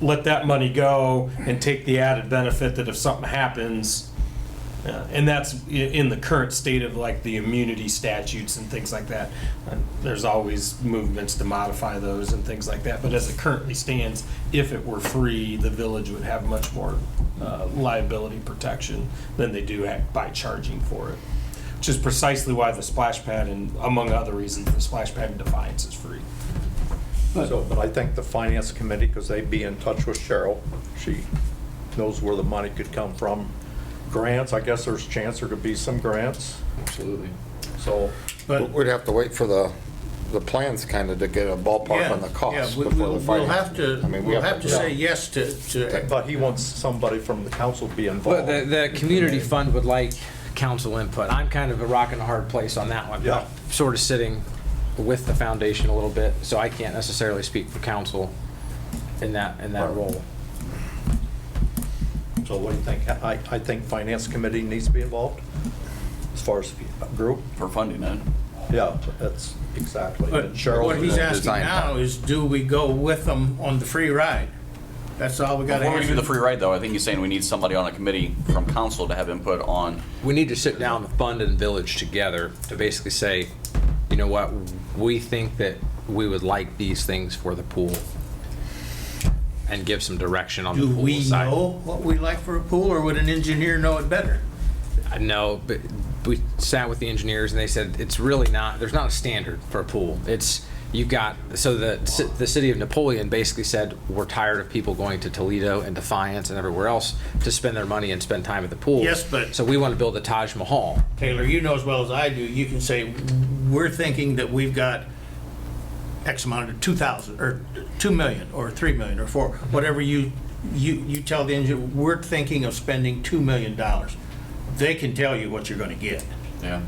let that money go and take the added benefit that if something happens, and that's in the current state of like the immunity statutes and things like that. There's always movements to modify those and things like that. But as it currently stands, if it were free, the village would have much more liability protection than they do by charging for it. Which is precisely why the splash pad, and among other reasons, the splash pad in Defiance is free. so, but I think the finance committee, because they'd be in touch with Cheryl, she knows where the money could come from. Grants, I guess there's a chance there could be some grants, Absolutely. so. But We'd have to wait for the plans kind of to get a ballpark on the cost before the We'll finance. have to, I mean, we we'll have have to to- say yes to, But he wants somebody from the council to be But involved. the community fund would like council input. I'm kind of a rock and a hard place on that one. Yeah. Sort of sitting with the foundation a little bit, so I can't necessarily speak for council in that role. So what do you think? I think finance committee needs to be involved as far as group. For funding it. Yeah, that's exactly. but And Cheryl- what he's asking design now is, do we go with them on the free ride? That's all we gotta Before we do answer. the free ride though, I think he's saying we need somebody on a committee from council to have input on, We need to sit down with fund and village together to basically say, you know what, we think that we would like these things for the pool, and give some direction on the Do pool we side. know what we like for a pool, or would an engineer know it better? No, but we sat with the engineers and they said it's really not, there's not a standard for a pool. It's, you've got, so the city of Napoleon basically said, we're tired of people going to Toledo and Defiance and everywhere else to spend their money and spend time at the pool. Yes, but- So we want to build the Taj Mahal. Taylor, you know as well as I do, you can say, we're thinking that we've got X amount, or 2,000, or 2 million, or 3 million, or 4, whatever you tell the engineer, we're thinking of spending $2 million. They can tell you what you're gonna get. Yeah.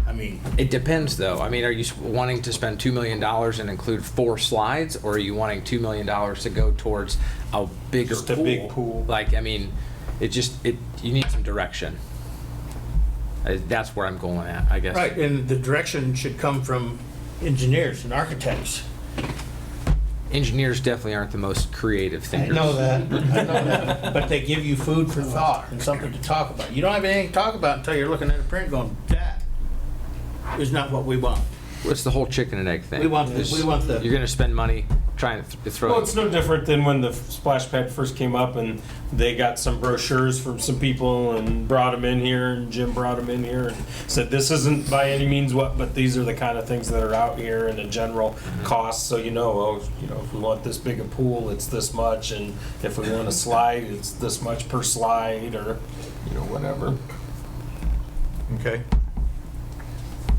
I mean, It depends, though. I mean, are you wanting to spend $2 million and include 4 slides, or are you wanting $2 million to go towards a bigger Just a pool? big pool. Like, I mean, you need some direction. That's where I'm going at, I guess. right, and the direction should come from engineers and architects. Engineers definitely aren't the most creative I thinkers. know that, but they give you food for thought and something to talk about. You don't have anything to talk about until you're looking at a print going, that is not what we want. It's the whole chicken and egg thing. We want the- You're gonna spend money trying to throw. Well, it's no different than when the splash pad first came up and they got some brochures from some people and brought them in here, and Jim brought them in here and said, this isn't by any means what, but these are the kind of things that are out here and the general cost. So if we want this big a pool, it's this much, and if we want a slide, it's this much per slide, or whatever. Okay.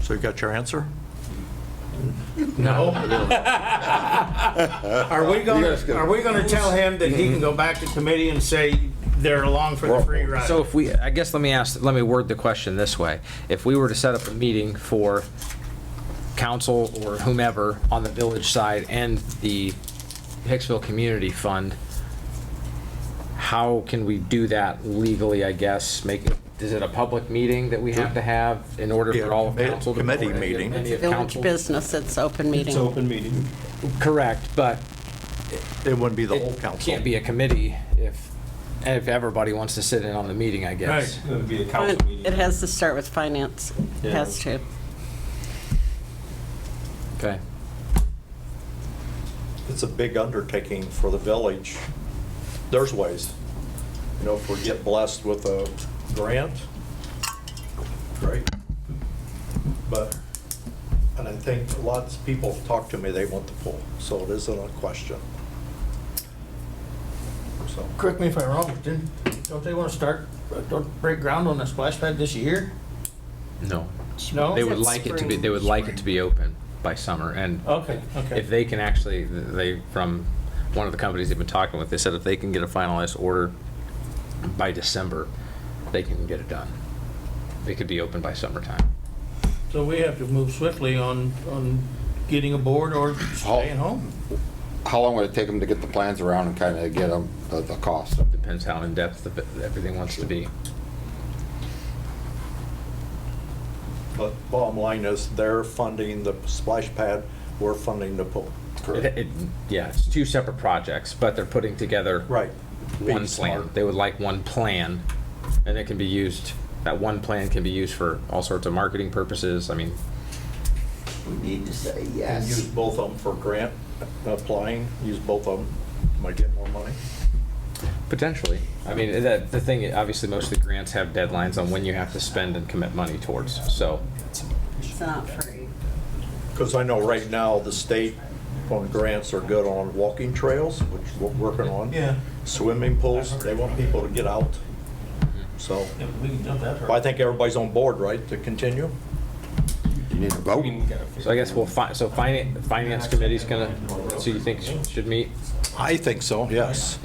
So you got your answer? No. Are we gonna tell him that he can go back to committee and say they're along for the free ride? So I guess let me word the question this way. If we were to set up a meeting for council or whomever on the village side and the Hicksville Community Fund, how can we do that legally, I guess? Is it a public meeting that we have to have in order for all of council to? Committee vote? meeting. Any of Village council? business, it's open meeting. It's an open meeting. Correct, but It wouldn't be the whole it council. can't be a committee if everybody wants to sit in on the meeting, I guess. It would be a council meeting. It has to start with finance. It Yeah. has to. Okay. It's a big undertaking for the village. There's ways. If we get blessed with a grant, great. And I think lots of people talk to me, they want the pool, so it isn't a question. So, Correct me if I'm wrong, but don't they want to break ground on the splash pad this year? No. No? They would like it to be, open by summer, and Okay. if they can actually, from one of the companies they've been talking with, they said if they can get a finalized order by December, they can get it done. They could be open by summertime. So we have to move swiftly on getting aboard or staying home. How long would it take them to get the plans around and kind of get them the cost? Depends how in-depth everything wants to be. but bottom line is they're funding the splash pad, we're funding the pool. Yeah, it's 2 separate projects, but they're putting together Right. one Being plan. smart. They would like one plan, and it can be used, that one plan can be used for all sorts of marketing purposes. I mean, We need to say And use both of them for grant applying, use both of them, might get more money. potentially. I mean, the thing, obviously, most of the grants have deadlines on when you have to spend and commit money towards, so. It's not free. Because I know right now, the state on grants are good on walking trails, which we're working on. Yeah. Swimming pools, they want people to get out. So, We can jump that I think everybody's on board, right, to continue? You need a vote. So I guess finance committee's gonna, so you think should meet? I think so, yes.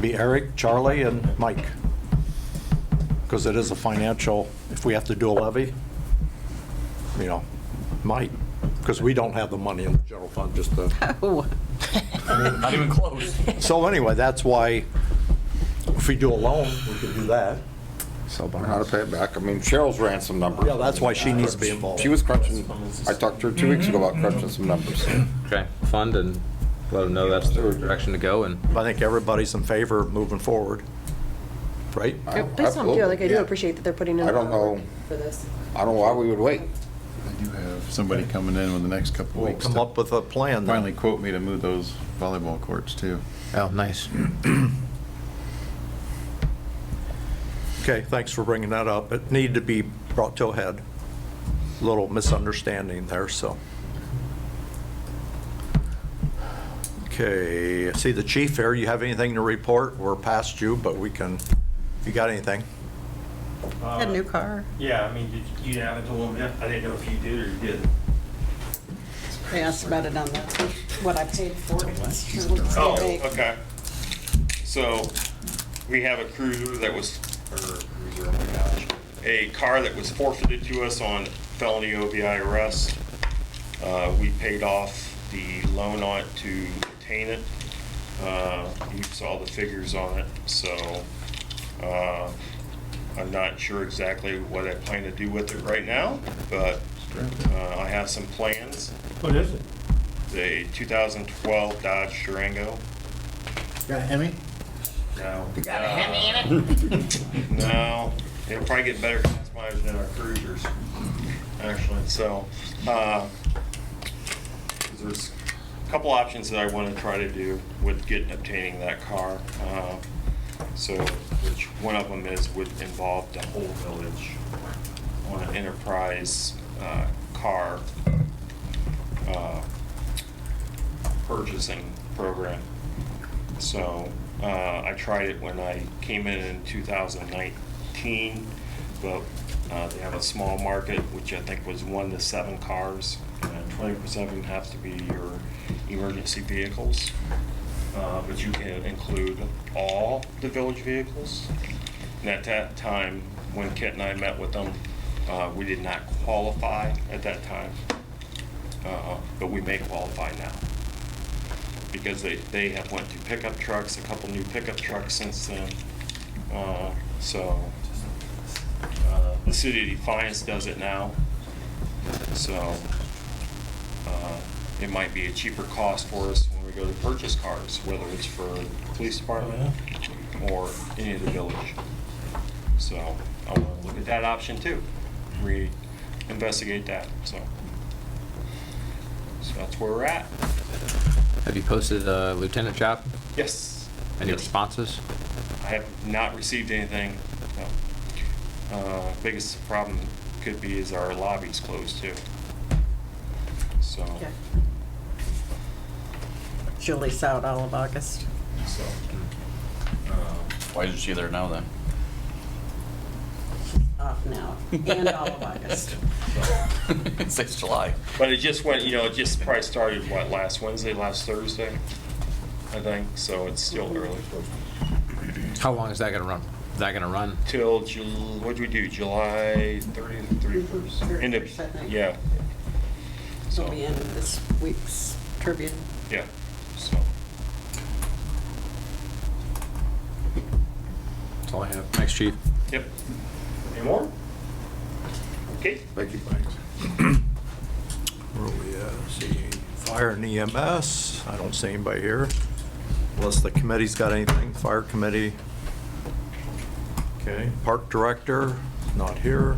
Be Eric, Charlie, and Mike. Because it is a financial, if we have to do a levy, might. Because we don't have the money in the general fund, just to. Oh, Not even close. So anyway, that's why if we do a loan, we could do that. So How to pay it back. I mean, Cheryl's ran some numbers. Yeah, that's why she needs to be involved. She was crunching, I talked to her 2 weeks ago about crunching some numbers. Okay, fund and let them know that's the direction to go, and I think everybody's in favor of moving forward, right? Based on, I do Yeah. appreciate that they're putting in. I don't know. For this. I don't know why we would wait. I do have somebody coming in in the next couple of We'll weeks come to up with a plan. then. finally quote me to move those volleyball courts too. oh, nice. Okay, thanks for bringing that up. It needed to be brought to a head. Little misunderstanding there, so. Okay, I see the chief here. You have anything to report? We're past you, but we can, if you got anything. a new car. Yeah, I mean, did you have it to him? I didn't know if you did or you didn't. They asked about it on the, what I paid for it. Sure looks Oh, big. okay. So we have a cruiser that was, oh my gosh, a car that was forfeited to us on felony OVI arrest. We paid off the loan on it to obtain it. You saw the figures on it, so I'm not sure exactly what I plan to do with it right now, but I have some plans. What is it? The 2012 Dodge Durango. Got a Hemi? No. You got a Hemi in it? No, it'll probably get better gas mileage than our cruisers, actually. So, there's a couple options that I want to try to do with obtaining that car. Which one of them would involve the whole village on an enterprise car purchasing program. So I tried it when I came in 2019, but they have a small market, which I think was 1 to 7 cars. 20% of them have to be your emergency vehicles, but you can include all the village vehicles. And at that time, when Kit and I met with them, we did not qualify at that time, but we may qualify now, because they have went to pickup trucks, a couple new pickup trucks since then. The city of Defiance does it now, so it might be a cheaper cost for us when we go to purchase cars, whether it's for the police department or any of the village. So I want to look at that option too, investigate that. So that's where we're at. Have you posted a lieutenant job? Yes. Any Yes. responses? I have not received anything. No. Biggest problem could be is our lobby's closed too. So. Okay. Julie's out all of August. So. Why isn't she there now then? Off now, and all of August. It's July. But it just went, it just probably started, last Wednesday, last Thursday, I think, so it's still early. How long is that gonna run? Is that gonna run? Till, what do we do, July 30th, 31st? End of, 31st, I think. yeah. So So, we'll be in this week's tribute. yeah, so. That's all I have. Thanks, Chief. Yep. Any more? Okay. Thank you. Where are we at? Let's see, fire and EMS, I don't see anybody here. Unless the committee's got anything, fire committee. Okay, park director, not here.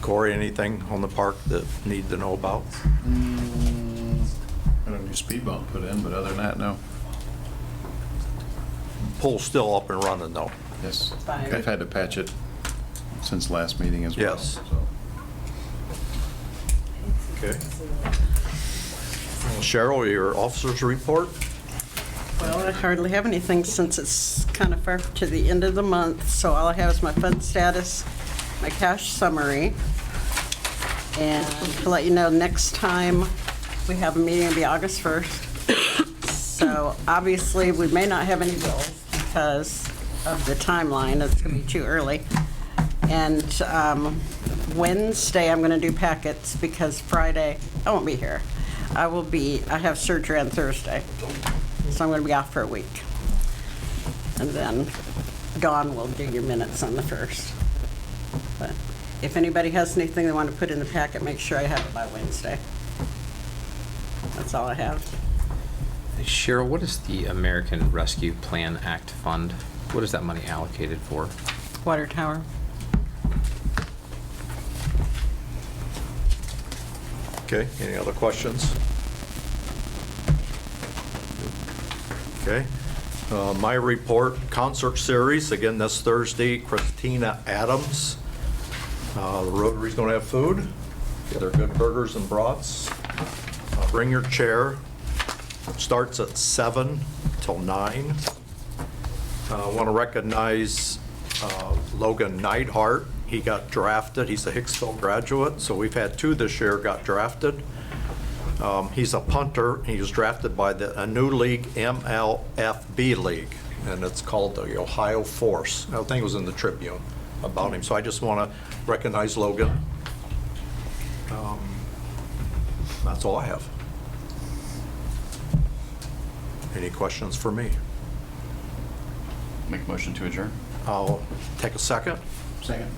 Corey, anything on the park that need to know about? Got a new speed bump put in, but other than that, no. Pool's still up and running though. Yes. Fine. I've had to patch it since last meeting as well. Yes. so. Okay. Well, Cheryl, your officer's report? Well, I hardly have anything since it's kind of far to the end of the month, so all I have is my fund status, my cash summary, and to let you know, next time we have a meeting, it'll be August 1st. So obviously, we may not have any bills because of the timeline, it's gonna be too early. And Wednesday, I'm gonna do packets because Friday, I won't be here. I have surgery on Thursday, so I'm gonna be off for a week. And then Dawn will do your minutes on the 1st. But if anybody has anything they want to put in the packet, make sure I have it by Wednesday. That's all I have. Hey, Cheryl, what is the American Rescue Plan Act Fund? What is that money allocated for? Water tower. Okay, any other questions? Okay, my report, concert series, again this Thursday, Christina Adams. The Rotary's gonna have food, they're good burgers and brats. Bring your chair, starts at 7 till 9. I want to recognize Logan Neidhart. He got drafted. He's a Hicksville graduate, so we've had 2 this year got drafted. He's a punter. He was drafted by a new league, MLFB League, and it's called the Ohio Force. I think it was in the Tribune about him. So I just want to recognize Logan. That's all I have. Any questions for me? Make a motion to adjourn? I'll take a second, Second.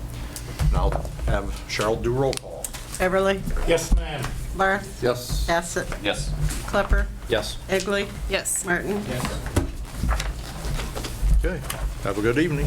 and I'll have Cheryl do roll call. Everly, Yes, ma'am. Barth, Yes. Bassett, Yes. Klepper, Yes. Egley, Yes. Martin. Okay, have a good evening.